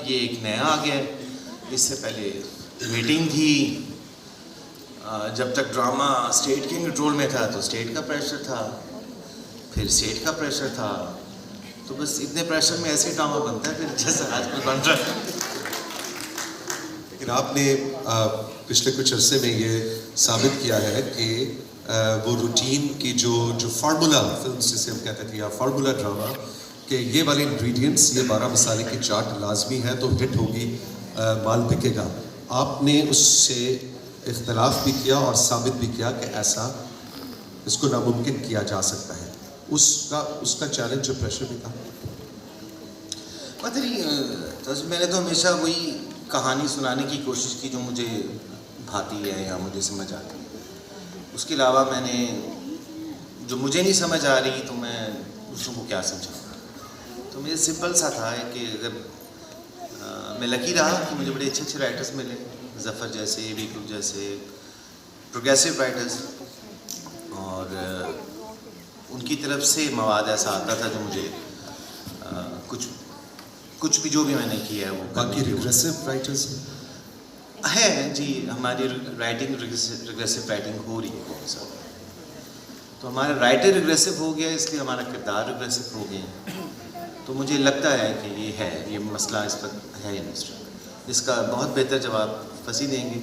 ये एक नया आ गया है। इससे पहले वेटिंग थी, जब तक ड्रामा स्टेट के कंट्रोल में था तो स्टेट का प्रेशर था, फिर स्टेट का प्रेशर था, तो बस इतने प्रेशर में ऐसे ड्रामा बनता है फिर जैसा आजकल बन रहा है। लेकिन आपने पिछले कुछ अरसे में ये साबित किया है कि वो रूटीन की जो फार्मूला फिल्म जिसे हम कहते थे या फार्मूला ड्रामा कि ये वाले इंग्रेडिएंट्स, ये 12 मसाले की चाट लाजमी है तो हिट होगी, माल बिकेगा। आपने उससे इख्तलाफ भी किया और साबित भी किया कि ऐसा इसको नामुमकिन किया जा सकता है। उसका चैलेंज और प्रेशर भी था। तो मैंने तो हमेशा वही कहानी सुनाने की कोशिश की जो मुझे भाती है या मुझे समझ आती है। उसके अलावा मैंने जो मुझे नहीं समझ आ रही तो मैं दूसरों को क्या समझाऊँ। तो मुझे सिंपल सा था कि अगर मैं लकी रहा कि मुझे बड़े अच्छे राइटर्स मिले, ज़फ़र जैसे, वी ग्रुप जैसे प्रोग्रेसिव राइटर्स, और उनकी तरफ से मवाद ऐसा आता था जो मुझे कुछ भी जो भी मैंने किया है वो। बाकी रिग्रेसिव राइटर्स है जी, हमारी राइटिंग रिग्रेसिव राइटिंग हो रही है बहुत ज़्यादा। तो हमारा राइटर रिग्रेसिव हो गया, इसलिए हमारा किरदार रिग्रेसिव हो गए। तो मुझे लगता है कि ये मसला इस वक्त है इंडस्ट्री में। इसका बहुत बेहतर जवाब फसी देंगे,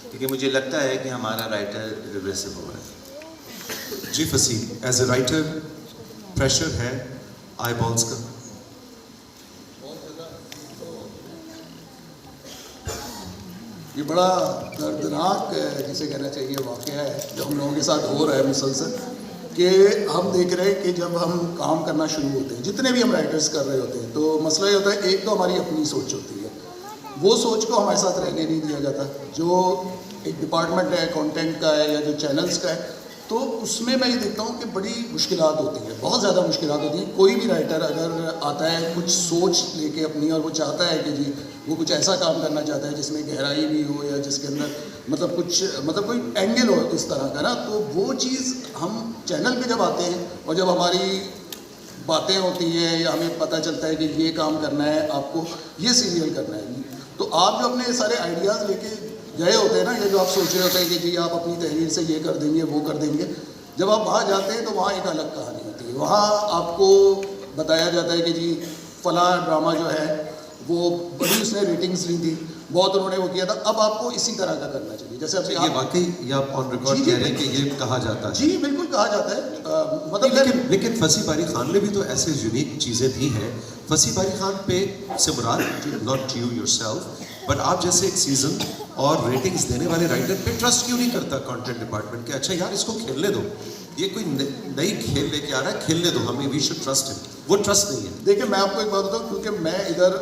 क्योंकि मुझे लगता है कि हमारा राइटर रिग्रेसिव हो रहा है। जी फसी, एज ए राइटर प्रेशर है आई बॉल्स का? ये बड़ा दर्दनाक जिसे कहना चाहिए वाक़या है जो हम लोगों के साथ हो रहा है मुसलसल, कि हम देख रहे हैं कि जब हम काम करना शुरू होते हैं, जितने भी हम राइटर्स कर रहे होते हैं, तो मसला ये होता है, एक तो हमारी अपनी सोच होती है, वो सोच को हमारे साथ रहने नहीं दिया जाता। जो एक डिपार्टमेंट है कंटेंट का है या जो चैनल्स का है, तो उसमें मैं ये देखता हूँ कि बड़ी मुश्किलात होती है, बहुत ज़्यादा मुश्किलात होती है। कोई भी राइटर अगर आता है कुछ सोच लेके अपनी, और वो चाहता है कि जी वो कुछ ऐसा काम करना चाहता है जिसमें गहराई भी हो या जिसके अंदर मतलब कोई एंगल हो इस तरह का ना, तो वो चीज़ हम चैनल पे जब आते हैं और जब हमारी बातें होती हैं या हमें पता चलता है कि ये काम करना है, आपको ये सीरियल करना है, तो आप जो अपने सारे आइडियाज़ लेके गए होते हैं ना, ये जो आप सोच रहे होते हैं कि जी आप अपनी तहरीर से ये कर देंगे वो कर देंगे, जब आप वहाँ जाते हैं तो वहाँ एक अलग कहानी होती है। वहाँ आपको बताया जाता है कि जी फलां ड्रामा जो है वो बड़ी उसने रेटिंग्स ली थी, बहुत उन्होंने वो किया था, अब आपको इसी तरह का करना चाहिए। जैसे अब ये वाकई या आप ऑन रिकॉर्ड कह रहे हैं कि ये कहा जाता है? जी बिल्कुल कहा जाता है। मतलब लेकिन फसी बारी खान ने भी तो ऐसे यूनिक चीज़ें दी हैं। फसी बारी खान पे से मुराद, नॉट यू योरसेल्फ, बट आप जैसे एक सीजन और रेटिंग्स देने वाले राइटर पे ट्रस्ट क्यों नहीं करता कंटेंट डिपार्टमेंट के? अच्छा यार इसको खेलने दो, ये कोई नई खेल लेके आ रहा है, खेलने दो हमें, वी शुड ट्रस्ट हिम। वो ट्रस्ट नहीं है। देखिए मैं आपको एक बात बताऊँ, क्योंकि मैं इधर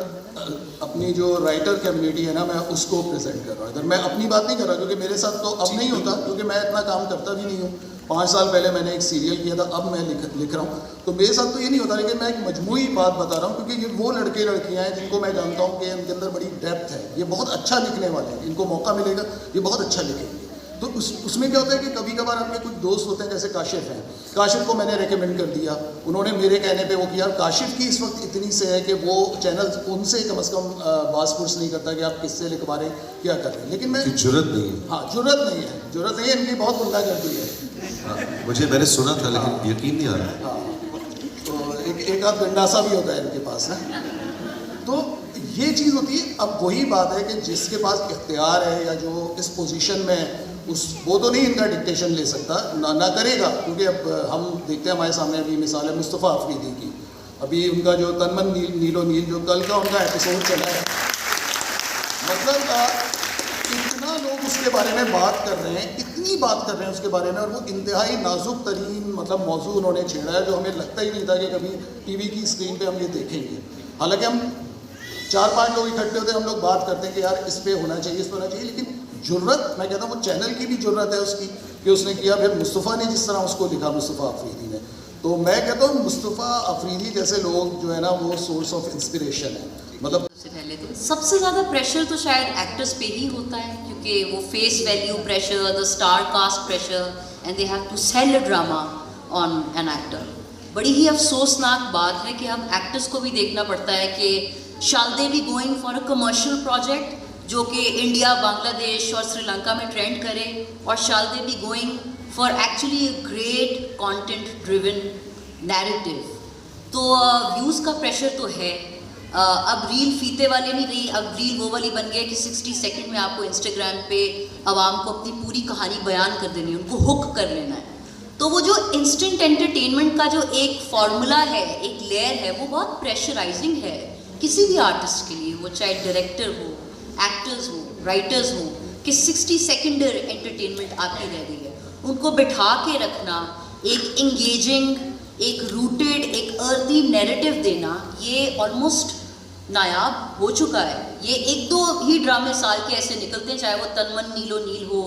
अपनी जो राइटर कम्युनिटी है ना, मैं उसको प्रेजेंट कर रहा हूँ। इधर मैं अपनी बात नहीं कर रहा, क्योंकि मेरे साथ तो अब नहीं होता, क्योंकि मैं इतना काम करता भी नहीं हूँ। 5 साल पहले मैंने एक सीरियल किया था, अब मैं लिख रहा हूँ, तो मेरे साथ तो ये नहीं होता। लेकिन मैं एक मजमूई बात बता रहा हूँ, क्योंकि ये वो लड़के लड़कियाँ हैं जिनको मैं जानता हूँ कि इनके अंदर बड़ी डेप्थ है, ये बहुत अच्छा लिखने वाले हैं, इनको मौका मिलेगा ये बहुत अच्छा लिखेंगे। तो उसमें क्या होता है कि कभी कभार आपके कुछ दोस्त होते हैं, जैसे काशिफ हैं, काशिफ को मैंने रेकमेंड कर दिया, उन्होंने मेरे कहने पे वो किया। काशिफ की इस वक्त इतनी से है कि वो चैनल उनसे कम से कम बास पुर्स नहीं करता कि आप किससे लिखवा रहे हैं, क्या कर रहे हैं। लेकिन मैं जरूरत नहीं है। हाँ जरूरत नहीं है, इनकी बहुत गुंडागर्दी है। मुझे मैंने सुना था लेकिन यकीन नहीं आ रहा। हाँ, तो एक आध गंडासा भी होता है इनके पास है। तो ये चीज़ होती है। अब वही बात है कि जिसके पास इख्तियार है या जो इस पोजीशन में वो तो नहीं इनका डिक्टेशन ले सकता, ना करेगा। क्योंकि अब हम देखते हैं हमारे सामने अभी मिसाल है मुस्तफ़ा अफरीदी की, अभी उनका जो तनमन नीलो नील जो कल का उनका एपिसोड चला है, मतलब इतना लोग उसके बारे में बात कर रहे हैं, इतनी बात कर रहे हैं उसके बारे में, और वो इंतहाई नाजुक तरीन मतलब मौजू उन्होंने छेड़ा है जो हमें लगता ही नहीं था कि कभी टीवी की स्क्रीन पे हम ये देखेंगे। हालांकि हम 4-5 लोग इकट्ठे होते हैं, हम लोग बात करते हैं कि यार इस पे होना चाहिए, इस पे होना चाहिए, लेकिन जुर्रत, मैं कहता हूँ वो चैनल की भी जुर्रत है उसकी कि उसने किया। फिर मुस्तफ़ा ने जिस तरह उसको लिखा, मुस्तफ़ा अफरीदी ने, तो मैं कहता हूँ मुस्तफ़ा अफरीदी जैसे लोग जो है ना वो सोर्स ऑफ इंस्पिरेशन है। मतलब सबसे पहले तो सबसे ज़्यादा प्रेशर तो शायद एक्टर्स पे ही होता है, क्योंकि वो face value pressure, the star cast pressure, and they have to sell a drama on an actor. बड़ी ही अफसोसनाक बात है कि हम एक्टर्स को भी देखना पड़ता है कि Shall they be going for a commercial project जो कि इंडिया, बांग्लादेश और श्रीलंका में ट्रेंड करे, और shall they be going for actually a great content driven narrative? तो व्यूज़ का प्रेशर तो है। अब रील फीते वाले नहीं रही, अब रील वो वाली बन गई कि 60 सेकंड में आपको इंस्टाग्राम पे आवाम को अपनी पूरी कहानी बयान कर देनी है, उनको हुक कर लेना है। तो वो जो इंस्टेंट एंटरटेनमेंट का जो एक फॉर्मूला है, एक लेयर है, वो बहुत प्रेशराइजिंग है किसी भी आर्टिस्ट के लिए, वो चाहे डायरेक्टर हो, एक्टर्स हो, राइटर्स हो, कि 60 सेकेंडर एंटरटेनमेंट आपकी रह गई है। उनको बिठा के रखना, एक इंगेजिंग, एक रूटेड, एक अर्दी नैरेटिव देना, ये ऑलमोस्ट नायाब हो चुका है। ये 1-2 ही ड्रामे साल के ऐसे निकलते हैं, चाहे वो तन मन नीलो नील हो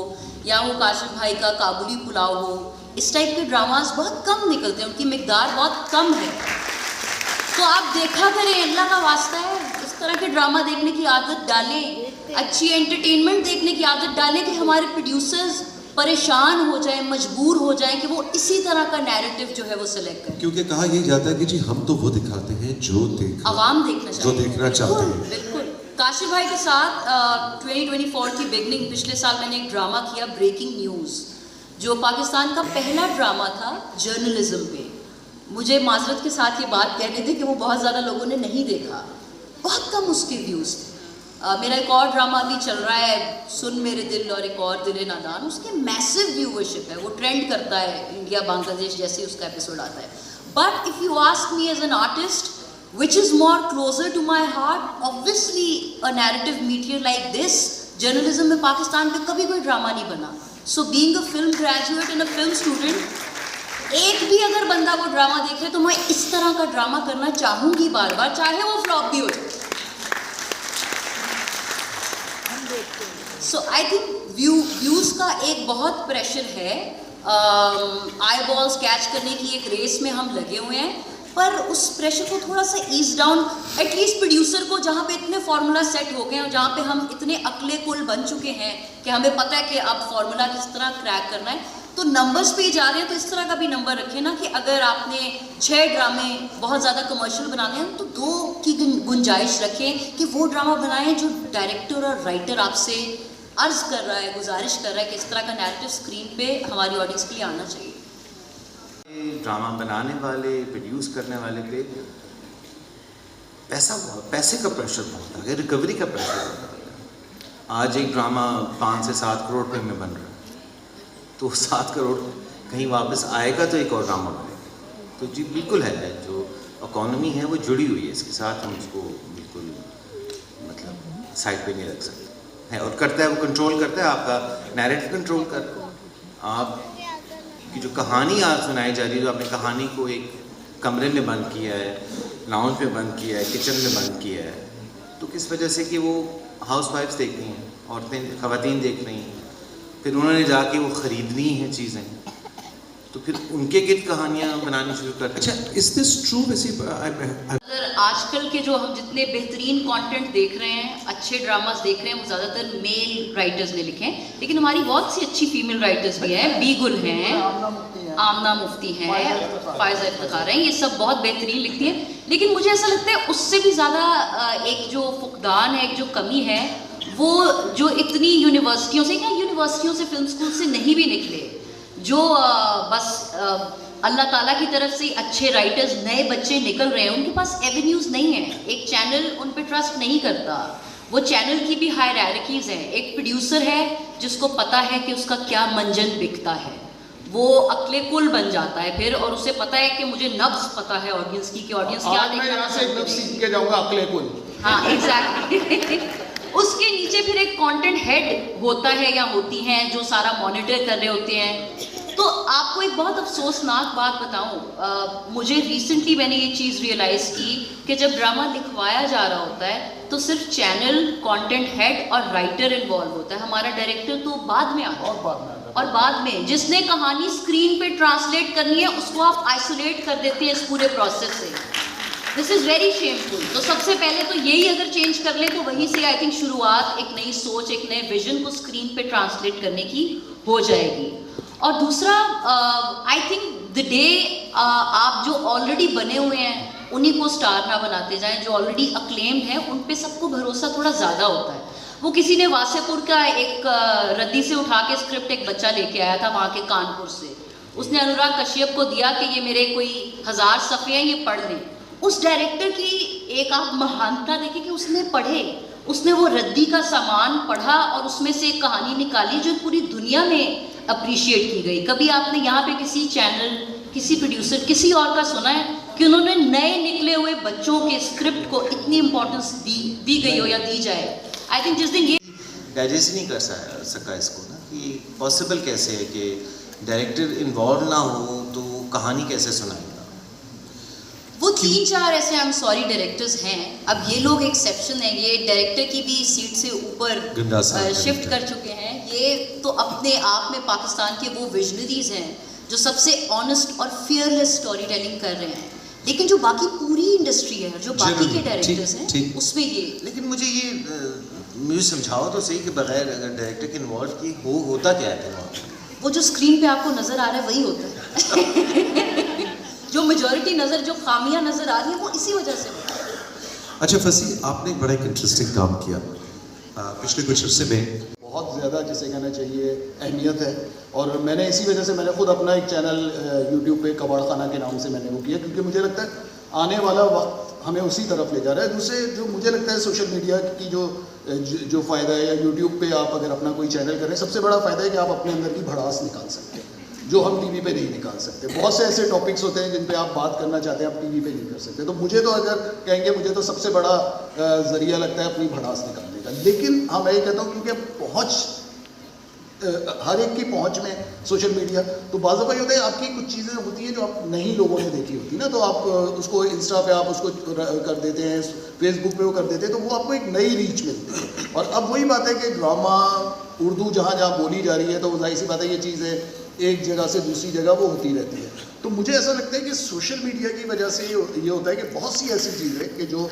या वो काशिफ भाई का काबुली पुलाव हो। इस टाइप के ड्रामास बहुत कम निकलते हैं, उनकी मिकदार बहुत कम है। तो आप देखा करें, अल्लाह का वास्ता है, इस तरह के ड्रामा देखने की आदत डालें, अच्छी एंटरटेनमेंट देखने की आदत डालें कि हमारे प्रोड्यूसर्स परेशान हो जाए, मजबूर हो जाए कि वो इसी तरह का नैरेटिव जो है वो सिलेक्ट करें। क्योंकि कहा यह जाता है कि जी हम तो वो दिखाते हैं जो आवाम देखना चाहते हैं, जो देखना चाहते हैं। बिल्कुल। काशिफ भाई के साथ 2024 की बिगनिंग, पिछले साल मैंने एक ड्रामा किया ब्रेकिंग न्यूज़, जो पाकिस्तान का पहला ड्रामा था जर्नलिज्म पे। मुझे माजरत के साथ ये बात कहने थे कि वो बहुत ज़्यादा लोगों ने नहीं देखा, बहुत कम उसके व्यूज़ थे। मेरा एक और ड्रामा भी चल रहा है, सुन मेरे दिल और एक और दिल नादान, उसके मैसिव व्यूवरशिप है, वो ट्रेंड करता है इंडिया बांग्लादेश जैसे ही उसका एपिसोड आता है। But if you ask me as an artist which is more closer to my heart, obviously a narrative meteor like this, journalism में पाकिस्तान पे कभी कोई ड्रामा नहीं बना। So being a film graduate and a film student, एक भी अगर बंदा वो ड्रामा देखे तो मैं इस तरह का ड्रामा करना चाहूँगी बार बार, चाहे वो फ्लॉप भी हो जाए। So I think व्यूज़ का एक बहुत प्रेशर है, आई बॉल्स कैच करने की एक रेस में हम लगे हुए हैं, पर उस प्रेशर को थोड़ा सा ईज डाउन, एटलीस्ट प्रोड्यूसर को, जहाँ पे इतने फार्मूला सेट हो गए हैं और जहाँ पे हम इतने अकले कुल बन चुके हैं कि हमें पता है कि अब फार्मूला किस तरह क्रैक करना है, तो नंबर्स पे ही जा रहे हैं, तो इस तरह का भी नंबर रखें ना कि अगर आपने 6 ड्रामे बहुत ज़्यादा कमर्शियल बनाने हैं तो 2 की गुंजाइश रखें कि वो ड्रामा बनाएं जो डायरेक्टर और राइटर आपसे अर्ज़ कर रहा है, गुजारिश कर रहा है कि इस तरह का नैरेटिव स्क्रीन पे हमारी ऑडियंस के लिए आना चाहिए। ड्रामा बनाने वाले, प्रोड्यूस करने वाले पे पैसे का प्रेशर बहुत है, रिकवरी का प्रेशर बहुत है। आज एक ड्रामा 5 से 7 करोड़ रुपये में बन रहा है, तो 7 करोड़ कहीं वापस आएगा तो एक और ड्रामा बनेगा। तो जी बिल्कुल है, जो इकॉनमी है वो जुड़ी हुई है इसके साथ, हम उसको बिल्कुल मतलब साइड पे नहीं रख सकते है। और करता है, वो कंट्रोल करता है, आपका नैरेटिव कंट्रोल कर रहा है। आप कि जो कहानी आज सुनाई जा रही है, जो आपने कहानी को एक कमरे में बंद किया है, लाउंज में बंद किया है, किचन में बंद किया है, तो किस वजह से कि वो हाउसवाइफ्स देख रही हैं, औरतें, ख़वातीन देख रही हैं, फिर उन्होंने जाके वो ख़रीदनी हैं चीज़ें, तो फिर उनके गिर्द कहानियाँ बनानी शुरू कर। अच्छा, इज दिस ट्रू? वैसे अगर आजकल के जो हम जितने बेहतरीन कंटेंट देख रहे हैं, अच्छे ड्रामास देख रहे हैं, वो ज़्यादातर मेल राइटर्स ने लिखे हैं, लेकिन हमारी बहुत सी अच्छी फीमेल राइटर्स भी हैं, बी गुल हैं, आमना मुफ्ती हैं, फायज़ा इफ्तिखार हैं, ये सब बहुत बेहतरीन लिखती हैं। लेकिन मुझे ऐसा लगता है उससे भी ज़्यादा एक जो फुकदान है, एक जो कमी है, वो जो इतनी यूनिवर्सिटियों से, या यूनिवर्सिटियों से, फिल्म स्कूल से नहीं भी निकले, जो बस अल्लाह ताला की तरफ से अच्छे राइटर्स, नए बच्चे निकल रहे हैं, उनके पास एवेन्यूज़ नहीं है, एक चैनल उन पे ट्रस्ट नहीं करता, वो चैनल की भी हायरार्कीज़ हैं। एक प्रोड्यूसर है जिसको पता है कि उसका क्या मंजन बिकता है, वो अकले कुल बन जाता है फिर, और उसे पता है कि मुझे नब्ज़ पता है ऑडियंस की, कि ऑडियंस क्या देखना है। मैं यहाँ से एक नब्ज़ सीख के जाऊँगा, अकले कुल। हाँ, एग्जैक्टली। उसके नीचे फिर एक कंटेंट हेड होता है या होती हैं जो सारा मॉनिटर कर रहे होते हैं। तो आपको एक बहुत अफसोसनाक बात बताऊं, मुझे रिसेंटली मैंने ये चीज़ रियलाइज़ की कि जब ड्रामा लिखवाया जा रहा होता है तो सिर्फ चैनल, कंटेंट हेड और राइटर इन्वॉल्व होता है, हमारा डायरेक्टर तो बाद में आता है। और बाद में जिसने कहानी स्क्रीन पे ट्रांसलेट करनी है उसको आप आइसोलेट कर देते हैं इस पूरे प्रोसेस से। This is very shameful. तो सबसे पहले तो यही अगर चेंज कर लें तो वहीं से आई थिंक शुरुआत एक नई सोच, एक नए विजन को स्क्रीन पे ट्रांसलेट करने की हो जाएगी। और दूसरा, आई थिंक द डे आप जो ऑलरेडी बने हुए हैं उन्हीं को स्टार ना बनाते जाएं, जो ऑलरेडी अक्लेम्ड है उन पे सबको भरोसा थोड़ा ज़्यादा होता है। वो किसी ने वासेपुर का एक रद्दी से उठा के स्क्रिप्ट एक बच्चा लेके आया था वहाँ के कानपुर से, उसने अनुराग कश्यप को दिया कि ये मेरे कोई 1000 सफ़े हैं, ये पढ़ लें। उस डायरेक्टर की एक आप महानता देखिए कि उसने पढ़े, उसने वो रद्दी का सामान पढ़ा और उसमें से एक कहानी निकाली जो पूरी दुनिया में अप्रिशिएट की गई। कभी आपने यहाँ पे किसी चैनल, किसी प्रोड्यूसर, किसी और का सुना है कि उन्होंने नए निकले हुए बच्चों के स्क्रिप्ट को इतनी इम्पोर्टेंस दी गई हो या दी जाए? आई थिंक जिस दिन ये डाइजेस्ट नहीं कर सका इसको ना, कि पॉसिबल कैसे है कि डायरेक्टर इन्वॉल्व ना हो तो कहानी कैसे सुनाएगा। वो 3-4 ऐसे आई एम सॉरी डायरेक्टर्स हैं, अब ये लोग एक्सेप्शन हैं, ये डायरेक्टर की भी सीट से ऊपर शिफ्ट कर चुके हैं। ये तो अपने आप में पाकिस्तान के वो विजनरीज हैं जो सबसे ऑनेस्ट और फियरलेस स्टोरी टेलिंग कर रहे हैं, लेकिन जो बाकी पूरी इंडस्ट्री है, जो बाकी के डायरेक्टर्स हैं, उसमें ये लेकिन मुझे समझाओ तो सही कि बगैर अगर डायरेक्टर के इन्वॉल्व की होता क्या है? वो जो स्क्रीन पे आपको नज़र आ रहा है वही होता है। जो मेजॉरिटी नज़र, जो खामियां नज़र आ रही है वो इसी वजह से होता है। अच्छा फसी, आपने एक बड़ा इंटरेस्टिंग काम किया पिछले कुछ अरसे में, बहुत ज़्यादा जिसे कहना चाहिए अहमियत है, और मैंने इसी वजह से मैंने खुद अपना एक चैनल यूट्यूब पे कबाड़ खाना के नाम से मैंने वो किया, क्योंकि मुझे लगता है आने वाला वक्त हमें उसी तरफ ले जा रहा है। दूसरे जो मुझे लगता है सोशल मीडिया की जो फ़ायदा है, या यूट्यूब पे आप अगर अपना कोई चैनल करें, सबसे बड़ा फ़ायदा है कि आप अपने अंदर की भड़ास निकाल सकते हैं जो हम टीवी पे नहीं निकाल सकते। बहुत से ऐसे टॉपिक्स होते हैं जिन पे आप बात करना चाहते हैं, आप टीवी पे नहीं कर सकते। तो मुझे तो अगर कहेंगे, मुझे तो सबसे बड़ा ज़रिया लगता है अपनी भड़ास निकालने का। लेकिन हाँ, मैं ये कहता हूँ क्योंकि पहुँच हर एक की पहुंच में सोशल मीडिया, तो बाज़ दफ़ा ये होता है आपकी कुछ चीज़ें होती हैं जो आप नहीं लोगों ने देखी होती ना, तो आप उसको इंस्टा पे आप उसको कर देते हैं, फेसबुक पे वो कर देते हैं, तो वो आपको एक नई रीच मिलती है। और अब वही बात है कि ड्रामा उर्दू जहाँ जहाँ बोली जा रही है, तो जाहिर सी बात है ये चीज़ें एक जगह से दूसरी जगह वो होती रहती है। तो मुझे ऐसा लगता है कि सोशल मीडिया की वजह से ये होता है कि बहुत सी ऐसी चीज़ें कि जो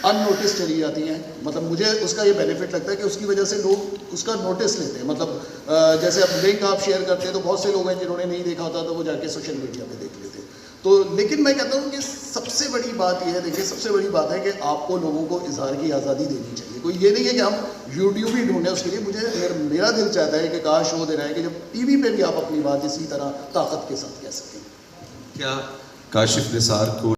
अननोटिस चली जाती हैं, मतलब मुझे उसका ये बेनिफिट लगता है कि उसकी वजह से लोग उसका नोटिस लेते हैं। मतलब जैसे अब लिंक आप शेयर करते हैं तो बहुत से लोग हैं जिन्होंने नहीं देखा होता तो वो जाके सोशल मीडिया पे देख लेते हैं। तो लेकिन मैं कहता हूँ कि सबसे बड़ी बात यह है, देखिए सबसे बड़ी बात है कि आपको लोगों को इजहार की आज़ादी देनी चाहिए। कोई ये नहीं है कि हम यूट्यूब ही ढूंढें उसके लिए। मेरा दिल चाहता है कि काश वो देना है कि जब टीवी पे भी आप अपनी बात इसी तरह ताकत के साथ कह सकें। क्या काशिफ निसार को